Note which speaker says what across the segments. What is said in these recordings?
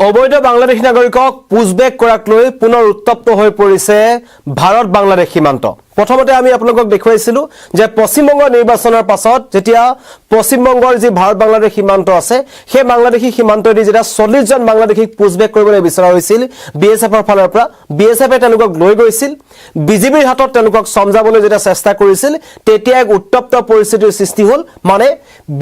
Speaker 1: অবৈধ বাংলাদেশী নাগৰিকক পুছবেক কৰাক লৈ পুনৰ উত্তপ্ত হৈ পৰিছে ভাৰত বাংলাদেশ সীমান্ত। প্ৰথমতে আমি আপোনালোকক দেখুৱাইছিলো যে পশ্চিমবংগ নিৰ্বাচনৰ পাছত যেতিয়া পশ্চিমবংগৰ যি ভাৰত বাংলাদেশ সীমান্ত আছে সেই বাংলাদেশী সীমান্তদি যেতিয়া 40 জন বাংলাদেশীক পুছবেক কৰিবলৈ বিচৰা হৈছিল বিএছএফৰ ফালৰ পৰা বিএছএফে তেওঁলোকক লৈ গৈছিল বিজেপিৰ হাতত তেওঁলোকক সমজাবলৈ যেতিয়া চেষ্টা কৰিছিল তেতিয়া এক উত্তপ্ত পৰিস্থিতিৰ সৃষ্টি হ'ল। মানে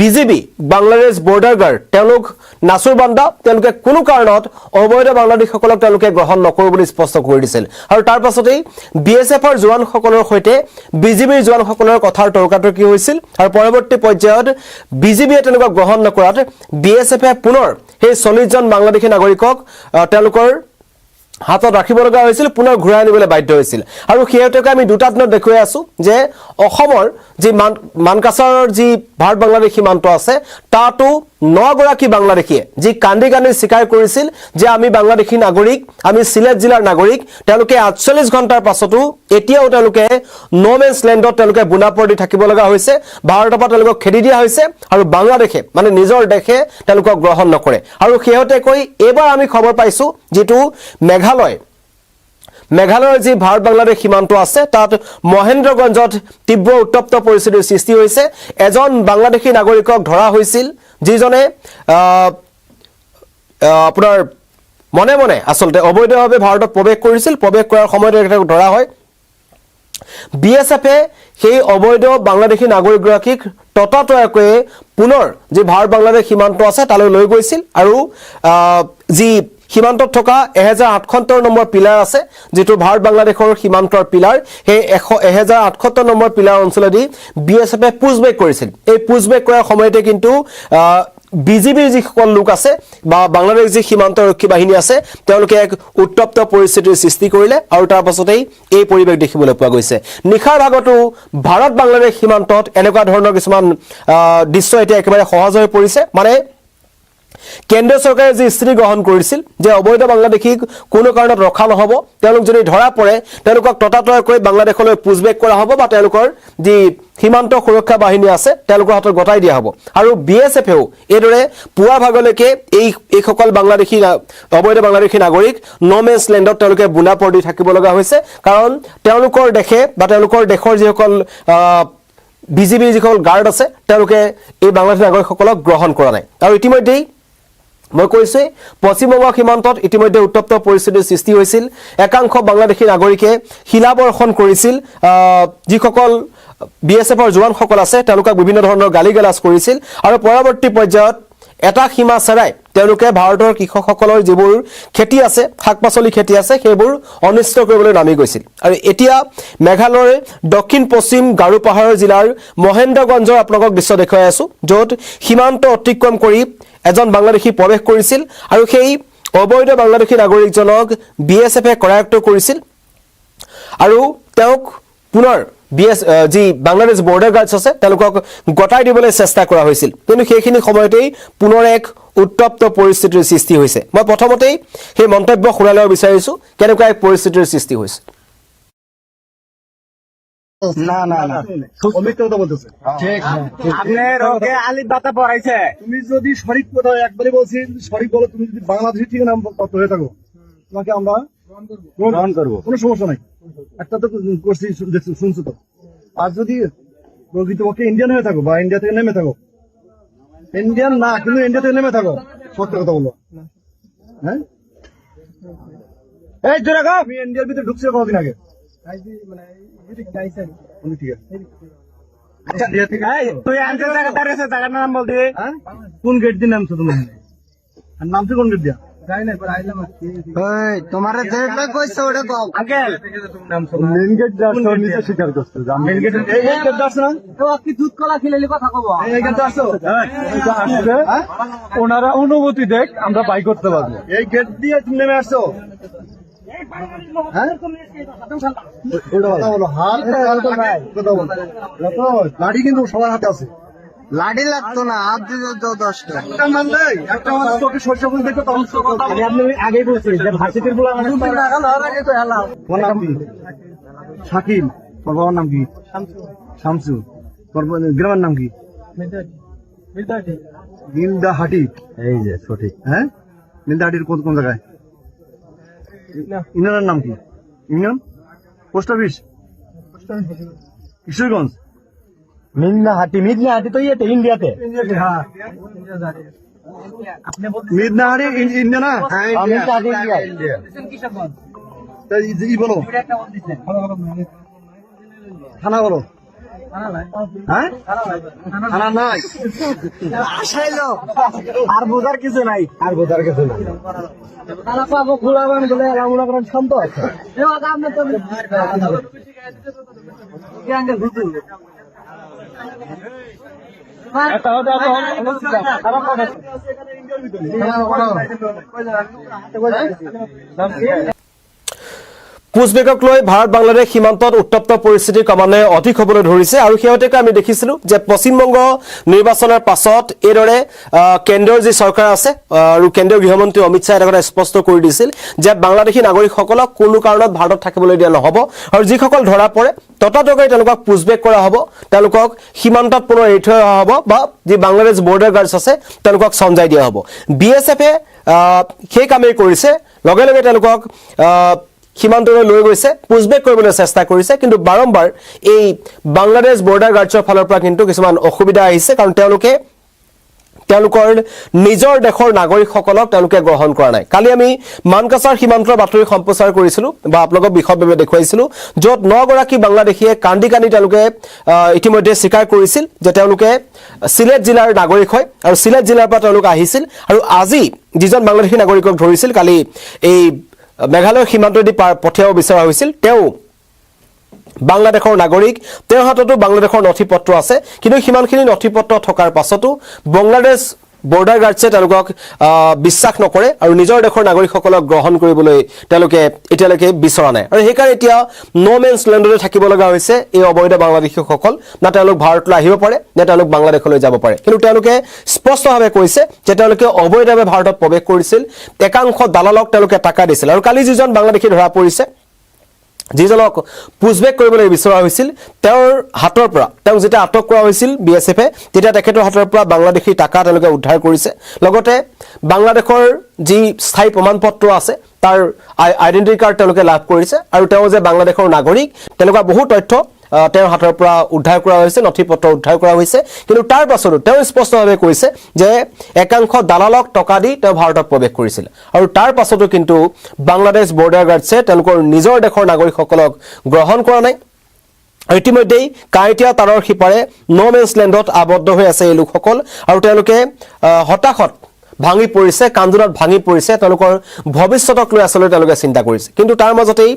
Speaker 1: বিজেপি বাংলাদেশ বৰ্ডাৰ গাৰ্ড তেওঁলোক নাছুৰবান্দা তেওঁলোকে কোনো কাৰণত অবৈধ বাংলাদেশীসকলক তেওঁলোকে গ্ৰহণ নকৰো বুলি স্পষ্ট কৰি দিছিল আৰু তাৰ পাছতেই বিএছএফৰ জোৱানসকলৰ সৈতে বিজেপিৰ জোৱানসকলৰ কথাৰ তৰ্কাতৰ্কি হৈছিল আৰু পৰৱৰ্তী পৰ্যায়ত বিজেপিয়ে তেওঁলোকক গ্ৰহণ নকৰাত বিএছএফে পুনৰ সেই 40 জন বাংলাদেশী নাগৰিকক তেওঁলোকৰ হাতত ৰাখিব লগা হৈছিল পুনৰ ঘূৰাই আনিবলৈ বাধ্য হৈছিল আৰু সেইটোকে আমি দুটা দিনত দেখুৱাই আছো যে অসমৰ যি মানকাছাৰৰ যি ভাৰত বাংলাদেশ সীমান্ত আছে তাতো 9 গৰাকী বাংলাদেশীয়ে যি কান্দি কান্দি স্বীকাৰ কৰিছিল যে আমি বাংলাদেশী নাগৰিক আমি সিলেট জিলাৰ নাগৰিক তেওঁলোকে 48 ঘণ্টাৰ পাছতো এতিয়াও তেওঁলোকে নো মেন্স ল্যান্ডত তেওঁলোকে বুনাপৰ দি থাকিব লগা হৈছে ভাৰতৰ পৰা তেওঁলোকক খেদি দিয়া হৈছে আৰু বাংলাদেশে মানে নিজৰ দেশে তেওঁলোকক গ্ৰহণ নকৰে আৰু সেইহতে কৈ এবাৰ আমি খবৰ পাইছো যেটো মেঘালয়ৰ যি ভাৰত বাংলাদেশ সীমান্ত আছে তাত মহেন্দ্ৰগঞ্জত তীব্ৰ উত্তপ্ত পৰিস্থিতিৰ সৃষ্টি হৈছে এজন বাংলাদেশী নাগৰিকক ধৰা হৈছিল যিজনে আপোনাৰ মনে মনে আসলতে অবৈধভাৱে ভাৰতত প্ৰৱেশ কৰিছিল প্ৰৱেশ কৰাৰ সময়ত এটাক ধৰা হয় বিএছএফে সেই অবৈধ বাংলাদেশী নাগৰিকগৰাকীক ততাতয়াকৈ পুনৰ যি ভাৰত বাংলাদেশ সীমান্ত আছে তালৈ লৈ গৈছিল আৰু যি সীমান্তত থকা 1078 নম্বৰ পিলাৰ আছে যেটো ভাৰত বাংলাদেশৰ সীমান্তৰ পিলাৰ সেই 1078 নম্বৰ পিলাৰ অঞ্চলেদি বিএছএফে পুছবেক কৰিছিল এই পুছবেক কৰাৰ সময়তে কিন্তু বিজেপিৰ যি সকল লোক আছে বা বাংলাদেশ যি সীমান্ত ৰক্ষী বাহিনী আছে তেওঁলোকে এক উত্তপ্ত পৰিস্থিতিৰ সৃষ্টি কৰিলে আৰু তাৰ পাছতেই এই পৰিৱেশ দেখিবলৈ পোৱা গৈছে নিখাৰ ভাগতো ভাৰত বাংলাদেশ সীমান্তত এনেকুৱা ধৰণৰ কিছুমান দৃশ্য এতিয়া একেবাৰে সহজ হৈ পৰিছে মানে কেন্দ্ৰীয় চৰকাৰে যি স্থিতি গ্ৰহণ কৰিছিল যে অবৈধ বাংলাদেশীক কোনো কাৰণত ৰখা নহব তেওঁলোক যদি ধৰা পৰে তেওঁলোকক ততাতয়াকৈ বাংলাদেশলৈ পুছবেক কৰা হ'ব বা তেওঁলোকৰ যি সীমান্ত সুৰক্ষা বাহিনী আছে তেওঁলোকৰ হাতত গতাই দিয়া হ'ব আৰু বিএছএফেও এইদৰে পুৱাৰ ভাগলৈকে এই সকল বাংলাদেশী অবৈধ বাংলাদেশী নাগৰিক নো মেন্স ল্যান্ডত তেওঁলোকে বুনাপৰ দি থাকিব লগা হৈছে কাৰণ তেওঁলোকৰ দেশে বা তেওঁলোকৰ দেশৰ যিসকল বিজেপিৰ যিসকল গাৰ্ড আছে তেওঁলোকে এই বাংলাদেশী নাগৰিকসকলক গ্ৰহণ কৰা নাই আৰু ইতিমধ্যেই মই কৈছে পশ্চিমবংগ সীমান্তত ইতিমধ্যে উত্তপ্ত পৰিস্থিতিৰ সৃষ্টি হৈছিল একাংশ বাংলাদেশী নাগৰিকে শিলাবৰ্ষণ কৰিছিল যিসকল বিএছএফৰ জোৱানসকল আছে তেওঁলোকক বিভিন্ন ধৰণৰ গালিগালাজ কৰিছিল আৰু পৰৱৰ্তী পৰ্যায়ত এটা সীমা চেৰাই তেওঁলোকে ভাৰতৰ কৃষকসকলৰ যিবোৰ খেতি আছে শাকপাচলি খেতি আছে সেইবোৰ অনিষ্ট কৰিবলৈ নামি গৈছিল আৰু এতিয়া মেঘালয়ৰ দক্ষিণ পশ্চিম গাৰু পাহাৰৰ জিলাৰ মহেন্দ্ৰগঞ্জৰ আপোনালোকক দৃশ্য দেখুৱাই আছো য'ত সীমান্ত অতিক্ৰম কৰি এজন বাংলাদেশী প্ৰৱেশ কৰিছিল আৰু সেই অবৈধ বাংলাদেশী নাগৰিকজনক বিএছএফে কৰায়ত্ব কৰিছিল আৰু তেওঁক পুনৰ যি বাংলাদেশ বৰ্ডাৰ গাৰ্ডছ আছে তেওঁলোকক গটাই দিবলৈ চেষ্টা কৰা হৈছিল কিন্তু সেইখিনি সময়তেই পুনৰ এক উত্তপ্ত পৰিস্থিতিৰ সৃষ্টি হৈছে মই প্ৰথমতেই সেই মন্তব্য শুনাই ল'ব বিচাৰিছো কেনেকুৱা এক পৰিস্থিতিৰ সৃষ্টি হৈছে
Speaker 2: না অমিত কথা বলতেছে ঠিক আপনি রোগে আলি বাতা পড়াইছে তুমি যদি সঠিক কথা একবারই বলছি সঠিক বলো তুমি যদি বাংলাদেশি ঠিকানা কত হয়ে থাকো তোমাকে আমরা গ্রহণ করবো কোনো সমস্যা নাই একটা তো করছি শুনছো তো আর যদি তোমাকে ইন্ডিয়ান হয়ে থাকো বা ইন্ডিয়া থেকে নেমে থাকো ইন্ডিয়ান না কিন্তু ইন্ডিয়া থেকে নেমে থাকো সত্য কথা বলো হ্যাঁ এই জোরে আমি ইন্ডিয়ার ভিতরে ঢুকছি কতদিন আগে কোন গেট দিয়ে নামছো তুমি নামছো কোন গেট দিয়া তোমার মেন গেট স্বীকার করছো মেন গেট কি দুধ কলা খেলে কথা কব ওনারা অনুমতি দেখ আমরা বাই করতে পারবো এই গেট দিয়ে তুমি নেমে আসছো লাঠি কিন্তু সবার হাতে আছে লাঠি লাগতো না হাত দিয়ে 10টা একটা তোকে সরষে ফুল দেখো তখন আপনি আগেই বলছি যে ভার্সিটির বলা নাম কি শাকিল তোর বাবার নাম কি শামসু তোর গ্রামের নাম কি দিলদা হাটি এই যে সঠিক হ্যাঁ নীলদাহাটির কোন জায়গায়? ইউনিয়নের নাম কি? Union post office Kishoreganj.
Speaker 3: Midnahati তো ইয়েতে ইন্ডিয়াতে।
Speaker 2: হ্যাঁ মিদনাহাটি ইন্ডিয়া না? ই বলো থানা বলো। হ্যাঁ থানা নাই,
Speaker 3: আসাইলো আর বোঝার কিছু নাই। তারা পাবো খোলাবান বলে মনে করেন সম্ভব আছে।
Speaker 1: পুছবেগক লৈ ভাৰত বাংলাদেশ সীমান্তত উত্তপ্ত পৰিস্থিতি ক্ৰমান্বয়ে অধিক হ'বলৈ ধৰিছে আৰু শেহতীয়াকৈ আমি দেখিছিলোঁ যে পশ্চিমবংগ নিৰ্বাচনৰ পাছত এইদৰে কেন্দ্ৰীয় যি চৰকাৰ আছে আৰু কেন্দ্ৰীয় গৃহমন্ত্ৰী অমিত শ্বাহে এটা স্পষ্ট কৰি দিছিল যে বাংলাদেশী নাগৰিকসকলক কোনো কাৰণত ভাৰতত থাকিবলৈ দিয়া নহ'ব আৰু যিসকল ধৰা পৰে ততাতৈয়াকৈ তেওঁলোকক পুছবেক কৰা হ'ব, তেওঁলোকক সীমান্তত পুনৰ এৰি থৈ অহা হ'ব বা যি বাংলাদেশ বৰ্ডাৰ গাৰ্ডছ আছে তেওঁলোকক চমজাই দিয়া হ'ব। BSFে সেই কামেই কৰিছে, লগে লগে তেওঁলোকক সীমান্তলৈ লৈ গৈছে, পুছবেক কৰিবলৈ চেষ্টা কৰিছে, কিন্তু বাৰম্বাৰ এই বাংলাদেশ বৰ্ডাৰ গাৰ্ডছৰ ফালৰ পৰা কিন্তু কিছুমান অসুবিধা আহিছে, কাৰণ তেওঁলোকৰ নিজৰ দেশৰ নাগৰিকসকলক তেওঁলোকে গ্ৰহণ কৰা নাই। কালি আমি মানকাছাৰ সীমান্তৰ বাতৰি সম্প্ৰচাৰ কৰিছিলোঁ বা আপোনালোকক বিশদভাৱে দেখুৱাইছিলোঁ, য'ত 9 গৰাকী বাংলাদেশীয়ে কান্দি তেওঁলোকে ইতিমধ্যে স্বীকাৰ কৰিছিল যে তেওঁলোকে চিলেট জিলাৰ নাগৰিক হয় আৰু চিলেট জিলাৰ পৰা তেওঁলোক আহিছিল আৰু আজি যিজন বাংলাদেশী নাগৰিকক ধৰিছিল কালি এই মেঘালয় সীমান্তদি পঠিয়াব বিচৰা হৈছিল, তেওঁ বাংলাদেশৰ নাগৰিক, তেওঁৰ হাততো বাংলাদেশৰ নথি-পত্ৰ আছে, কিন্তু সিমানখিনি নথি-পত্ৰ থকাৰ পাছতো বাংলাদেশ বৰ্ডাৰ গাৰ্ডছে তেওঁলোকক বিশ্বাস নকৰে আৰু নিজৰ দেশৰ নাগৰিকসকলক গ্ৰহণ কৰিবলৈ তেওঁলোকে এতিয়ালৈকে বিচৰা নাই। আৰু সেইকাৰণে এতিয়া ন' মেন্স লেণ্ডলৈ থাকিব লগা হৈছে এই অবৈধ বাংলাদেশীসকল। না তেওঁলোক ভাৰতলৈ আহিব পাৰে, নে তেওঁলোক বাংলাদেশলৈ যাব পাৰে, কিন্তু তেওঁলোকে স্পষ্টভাৱে কৈছে যে তেওঁলোকে অবৈধভাৱে ভাৰতত প্ৰৱেশ কৰিছিল, একাংশ দালালক তেওঁলোকে টকা দিছিল। আৰু কালি যিজন বাংলাদেশী ধৰা পৰিছে, যিজনক পুছবেক কৰিবলৈ বিচৰা হৈছিল, তেওঁৰ হাতৰ পৰা তেওঁক যেতিয়া আটক কৰা হৈছিল BSFে, তেতিয়া তেখেতৰ হাতৰ পৰা বাংলাদেশী টকা তেওঁলোকে উদ্ধাৰ কৰিছে, লগতে বাংলাদেশৰ যি স্থায়ী প্ৰমাণপত্ৰ আছে তাৰ আইডেণ্টিটি কাৰ্ড তেওঁলোকে লাভ কৰিছে আৰু তেওঁ যে বাংলাদেশৰ নাগৰিক তেনেকুৱা বহু তথ্য তেওঁৰ হাতৰ পৰা উদ্ধাৰ কৰা হৈছে, নথি-পত্ৰ উদ্ধাৰ কৰা হৈছে। কিন্তু তাৰ পাছতো তেওঁ স্পষ্টভাৱে কৈছে যে একাংশ দালালক টকা দি তেওঁ ভাৰতত প্ৰৱেশ কৰিছিল আৰু তাৰ পাছতো কিন্তু বাংলাদেশ বৰ্ডাৰ গাৰ্ডছে তেওঁলোকৰ নিজৰ দেশৰ নাগৰিকসকলক গ্ৰহণ কৰা নাই। ইতিমধ্যেই কাঁইটীয়া তাঁৰৰ সিপাৰে ন' মেন্স লেণ্ডত আবদ্ধ হৈ আছে এই লোকসকল আৰু তেওঁলোকে হতাশত ভাঙি পৰিছে, কান্দোনত ভাঙি পৰিছে, তেওঁলোকৰ ভৱিষ্যতক লৈ আচলতে তেওঁলোকে চিন্তা কৰিছে। কিন্তু তাৰ মাজতেই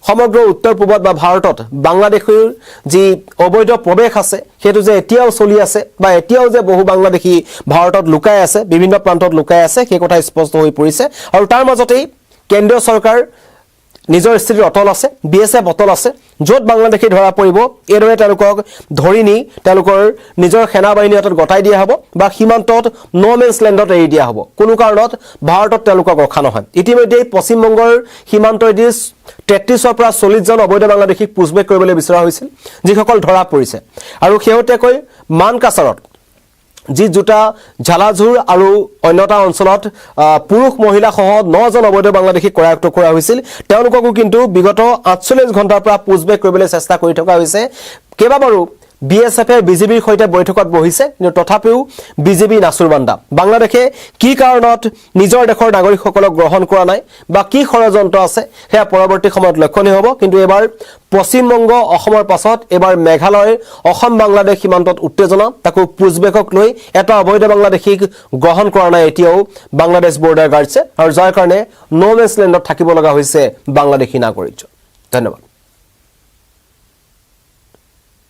Speaker 1: সমগ্ৰ উত্তৰ পূবত বা ভাৰতত বাংলাদেশীৰ যি অবৈধ প্ৰৱেশ আছে সেইটো যে এতিয়াও চলি আছে বা এতিয়াও যে বহু বাংলাদেশী ভাৰতত লুকাই আছে, বিভিন্ন প্ৰান্তত লুকাই আছে, সেই কথা স্পষ্ট হৈ পৰিছে। আৰু তাৰ মাজতেই কেন্দ্ৰীয় চৰকাৰ নিজৰ স্থিতিত অটল আছে, BSF অটল আছে, য'ত বাংলাদেশী ধৰা পৰিব এইদৰে তেওঁলোকক ধৰি নি তেওঁলোকৰ নিজৰ সেনা বাহিনী হাতত গতাই দিয়া হ'ব বা সীমান্তত ন' মেন্স লেণ্ডত এৰি দিয়া হ'ব, কোনো কাৰণত ভাৰতত তেওঁলোকক ৰখা নহয়। ইতিমধ্যেই পশ্চিমবংগৰ সীমান্তইদি 33ৰ পৰা 40জন অবৈধ বাংলাদেশীক পুছবেক কৰিবলৈ বিচৰা হৈছিল, যিসকল ধৰা পৰিছে। আৰু শেহতীয়াকৈ মানকাছাৰত যি দুটা ঝালাঝুৰ আৰু অন্যটা অঞ্চলত পুৰুষ মহিলাসহ 9জন অবৈধ বাংলাদেশীক কৰায়ত্ব কৰা হৈছিল, তেওঁলোককো কিন্তু বিগত 48 ঘণ্টাৰ পৰা পুছবেক কৰিবলৈ চেষ্টা কৰি থকা হৈছে। কেইবাবাৰো BSFে বিজেপিৰ সৈতে বৈঠকত বহিছে, কিন্তু তথাপিও বিজেপি নাচুৰবান্দা। বাংলাদেশে কি কাৰণত নিজৰ দেশৰ নাগৰিকসকলক গ্ৰহণ কৰা নাই বা কি ষড়যন্ত্ৰ আছে সেয়া পৰৱৰ্তী সময়ত লক্ষণীয় হ'ব। কিন্তু এবাৰ পশ্চিমবংগ অসমৰ পাছত এবাৰ মেঘালয়ৰ অসম বাংলাদেশ সীমান্তত উত্তেজনা, তাকো পুছবেকক লৈ এটা অবৈধ বাংলাদেশীক গ্ৰহণ কৰা নাই এতিয়াও বাংলাদেশ বৰ্ডাৰ গাৰ্ডছে, আৰু যাৰ কাৰণে ন' মেন্স লেণ্ডত থাকিব লগা হৈছে বাংলাদেশী নাগৰিক। ধন্যবাদ।